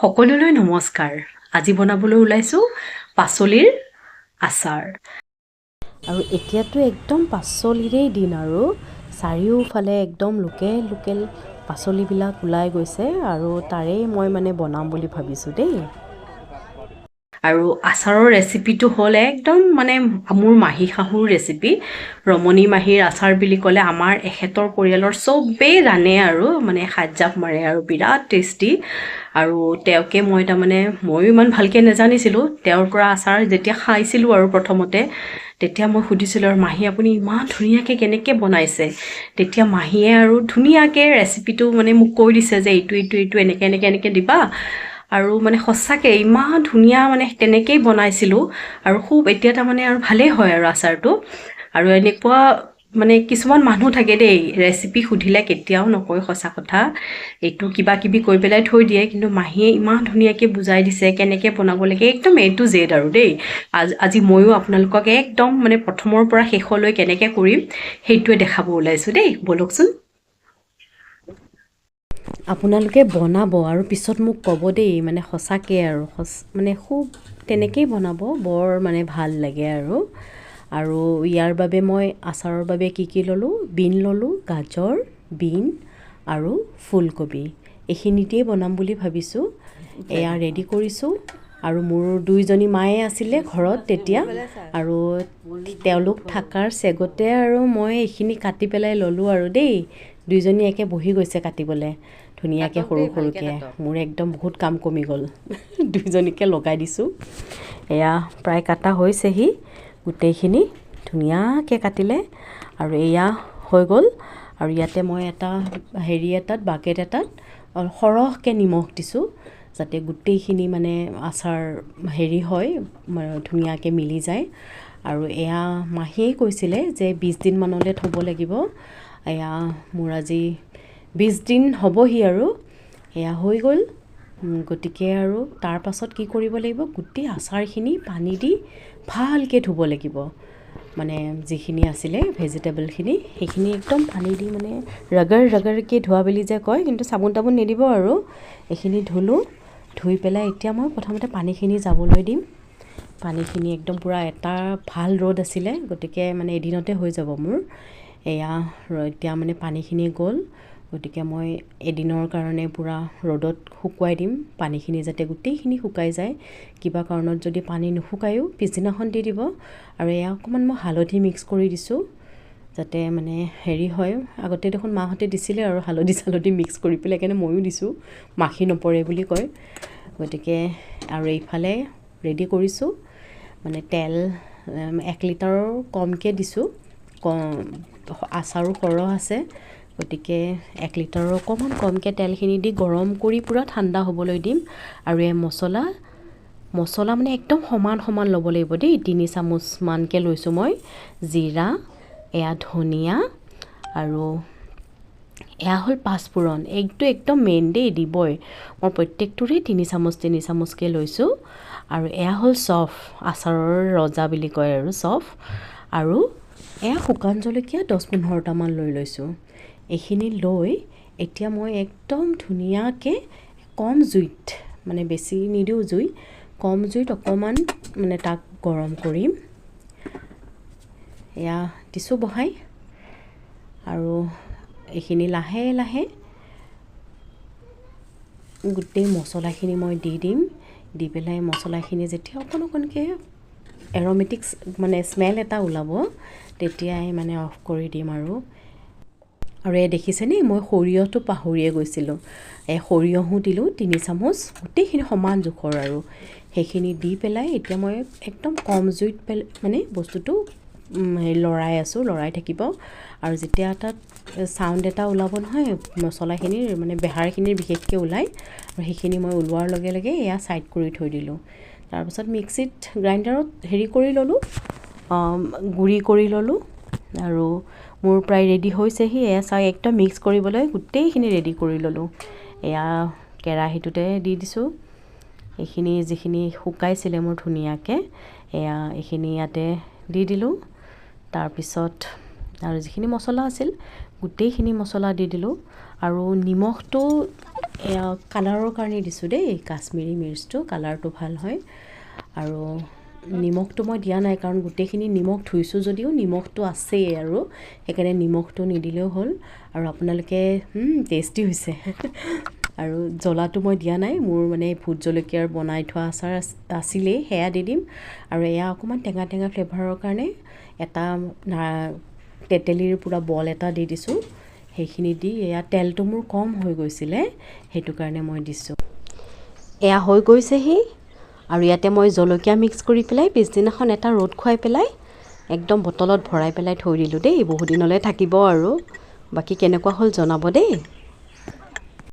সকলোলৈ নমস্কাৰ। আজি বনাবলৈ ওলাইছোঁ পাচলিৰ আচাৰ। আৰু এতিয়াতো একদম পাচলিৰেই দিন আৰু চাৰিওফালে একদম লোকেল লোকেল পাচলিবিলাক ওলাই গৈছে আৰু তাৰেই মই বনাম বুলি ভাবিছোঁ দেই। আৰু আচাৰৰ ৰেচিপিটো হ'ল একদম মোৰ মাহী শাহুৰ ৰেচিপি। ৰমণী মাহীৰ আচাৰ বুলি ক'লে আমাৰ এখেতৰ পৰিয়ালৰ চবেই জানে আৰু সাজ্জাপ মাৰে আৰু বিৰাট টেষ্টি। আৰু তেওঁকে ময়ো ইমান ভালকৈ নাজানিছিলোঁ। তেওঁৰ পৰা আচাৰ যেতিয়া খাইছিলোঁ আৰু প্ৰথমতে তেতিয়া মই সুধিছিলোঁ আৰু মাহী আপুনি ইমান ধুনীয়াকৈ কেনেকৈ বনাইছে? তেতিয়া মাহীয়ে আৰু ধুনীয়াকৈ ৰেচিপিটো মোক কৈ দিছে যে এইটো এনেকৈ দিবা। আৰু সঁচাকৈ ইমান ধুনীয়া তেনেকেই বনাইছিলোঁ আৰু খুব এতিয়া আৰু ভালেই হয় আৰু আচাৰটো। আৰু এনেকুৱা কিছুমান মানুহ থাকে দেই, ৰেচিপি সুধিলে কেতিয়াও নকয় সঁচা কথা, এইটো কিবা কিবি কৈ পেলাই থৈ দিয়ে। কিন্তু মাহীয়ে ইমান ধুনীয়াকৈ বুজাই দিছে কেনেকৈ বনাব লাগে, একদম A to Z আৰু দেই। আজি ময়ো আপোনালোকক একদম প্ৰথমৰ পৰা শেষলৈ কেনেকৈ কৰিম সেইটোৱে দেখাব ওলাইছোঁ দেই, ব'লকচোন। আপোনালোকে বনাব আৰু পিছত মোক ক'ব দেই, সঁচাকৈ আৰু খুব তেনেকেই বনাব, বৰ ভাল লাগে আৰু ইয়াৰ বাবে মই আচাৰৰ বাবে কি ল'লোঁ, বিন ল'লোঁ, গাজৰ, বিন আৰু ফুলকবি, এইখিনিতেই বনাম বুলি ভাবিছোঁ। এয়া ৰেডি কৰিছোঁ। আৰু মোৰ দুইজনী মায়ে আছিলে ঘৰত তেতিয়া, আৰু তেওঁলোক থকাৰ চেগতে আৰু মই এইখিনি কাটি পেলাই ল'লোঁ আৰু দেই। দুইজনী একে বহি গৈছে কাটিবলৈ ধুনীয়াকৈ সৰু সৰুকৈ। মোৰ একদম বহুত কাম কমি গ'ল। দুইজনীকে লগাই দিছোঁ। এয়া প্ৰায় কাটা হৈছেহি গোটেইখিনি, ধুনীয়াকৈ কাটিলে আৰু এয়া হৈ গ'ল। আৰু ইয়াতে মই বাকেট এটাত সৰহকৈ নিমখ দিছোঁ যাতে গোটেইখিনি আচাৰ হয়, ধুনীয়াকৈ মিলি যায়। আৰু এয়া মাহীয়ে কৈছিলে যে 20 দিনমানলৈ থ'ব লাগিব। এয়া মোৰ আজি 20 দিন হ'বহি আৰু এয়া হৈ গ'ল। গতিকে আৰু তাৰ পাছত কি কৰিব লাগিব, গোটেই আচাৰখিনি পানী দি ভালকৈ ধুব লাগিব। যিখিনি আছিলে ভেজিটেবলখিনি সেইখিনি একদম পানী দি ৰগৰকৈ ধোৱা বুলি যে কয়, কিন্তু চাবোন তাবোন নিদিব আৰু। এইখিনি ধুলোঁ, ধুই পেলাই এতিয়া মই প্ৰথমতে পানীখিনি যাবলৈ দিম। পানীখিনি একদম পূৰা এটা ভাল ৰ'দ আছিলে, গতিকে এদিনতে হৈ যাব মোৰ। এয়া এতিয়া পানীখিনি গ'ল, গতিকে মই এদিনৰ কাৰণে পূৰা ৰ'দত শুকুৱাই দিম পানীখিনি, যাতে গোটেইখিনি শুকাই যায়। কিবা কাৰণত যদি পানী নুশুকায়ো পিছদিনাখন দি দিব। আৰু এয়া অকণমান মই হালধি মিক্স কৰি দিছোঁ যাতে হয়। আগতে দেখোন মাহঁতে দিছিলে আৰু হালধি মিক্স কৰি পেলাই, সেইকাৰণে ময়ো দিছোঁ, মাখি নপৰে বুলি কয়। গতিকে আৰু এইফালে ৰেডি কৰিছোঁ, তেল 1 লিটাৰৰ কমকৈ দিছোঁ। আচাৰো সৰহ আছে, গতিকে 1 লিটাৰৰ অকণমান কমকৈ তেলখিনি দি গৰম কৰি পূৰা ঠাণ্ডা হ'বলৈ দিম। আৰু এই মছলা একদম সমান সমান ল'ব লাগিব দেই। 3 চামুচমানকৈ লৈছোঁ মই জিৰা, এয়া ধনিয়া, আৰু এয়া হ'ল পাঁচফোৰণ। এইটো একদম মেইন দেই, দিবই। মই প্ৰত্যেকটোৰে 3 চামুচকৈ লৈছোঁ। আৰু এয়া হ'ল চফ, আচাৰৰ ৰজা বুলি কয় আৰু চফ। আৰু এয়া শুকান জলকীয়া 10-15টামান লৈ লৈছোঁ। এইখিনি লৈ এতিয়া মই একদম ধুনীয়াকৈ কম জুইত, বেছি নিদিওঁ জুই, কম জুইত অকণমান তাক গৰম কৰিম। এয়া দিছোঁ বহাই, আৰু এইখিনি লাহে লাহে গোটেই মছলাখিনি মই দি দিম। দি পেলাই মছলাখিনি যেতিয়া অকণকৈ এৰমেটিক্স স্মেল এটা ওলাব, তেতিয়াই অফ কৰি দিম আৰু এই দেখিছেনে, মই সৰিয়হটো পাহৰিয়ে গৈছিলোঁ। সৰিয়হো দিলোঁ 3 চামুচ, গোটেইখিনি সমান জোখৰ আৰু সেইখিনি দি পেলাই এতিয়া মই একদম কম জুইত বস্তুটো লৰাই থাকিব। আৰু যেতিয়া তাত চাউণ্ড এটা ওলাব নহয়, মছলাখিনিৰ বেহাৰখিনিৰ বিশেষকৈ ওলায়, আৰু সেইখিনি মই ওলোৱাৰ লগে লগে এয়া ছাইড কৰি থৈ দিলোঁ। তাৰপাছত মিক্সিত গ্ৰাইণ্ডাৰত কৰি ল'লোঁ, গুড়ি কৰি ল'লোঁ। আৰু মোৰ প্ৰায় ৰেডি হৈছেহি। এয়া একদম মিক্স কৰিবলৈ গোটেইখিনি ৰেডি কৰি ল'লোঁ। এয়া কেৰাহীটোতে দি দিছোঁ। এইখিনি যিখিনি শুকাইছিলে মোৰ ধুনীয়াকৈ, এইখিনি ইয়াতে দি দিলোঁ। তাৰপিছত আৰু যিখিনি মছলা আছিল গোটেইখিনি মছলা দি দিলোঁ। আৰু নিমখটো এয়া কালাৰৰ কাৰণে দিছোঁ দেই, কাশ্মীৰী মিৰ্চটো কালাৰটো ভাল হয়। আৰু নিমখটো মই দিয়া নাই কাৰণ গোটেইখিনি নিমখ ধুইছোঁ যদিও নিমখটো আছেই আৰু সেইকাৰণে নিমখটো নিদিলেও হ'ল। আৰু আপোনালোকে টেষ্টি হৈছে। আৰু জ্বলাটো মই দিয়া নাই, মোৰ মানে ভোট জলকীয়াৰ বনাই থোৱা আচাৰ আছিলেই, সেয়া দি দিম। আৰু এয়া অকণমান টেঙা টেঙা ফ্লেভাৰৰ কাৰণে এটা তেতেলীৰ পূৰা বল এটা দি দিছোঁ। সেইখিনি দি এয়া তেলটো মোৰ কম হৈ গৈছিলে, সেইটো কাৰণে মই দিছোঁ। এয়া হৈ গৈছেহি। আৰু ইয়াতে মই জলকীয়া মিক্স কৰি পেলাই পিছদিনাখন এটা ৰ'দ খুৱাই পেলাই একদম বটলত ভৰাই পেলাই থৈ দিলোঁ দেই, বহুদিনলৈ থাকিব আৰু। বাকী কেনেকুৱা হ'ল জনাব দেই।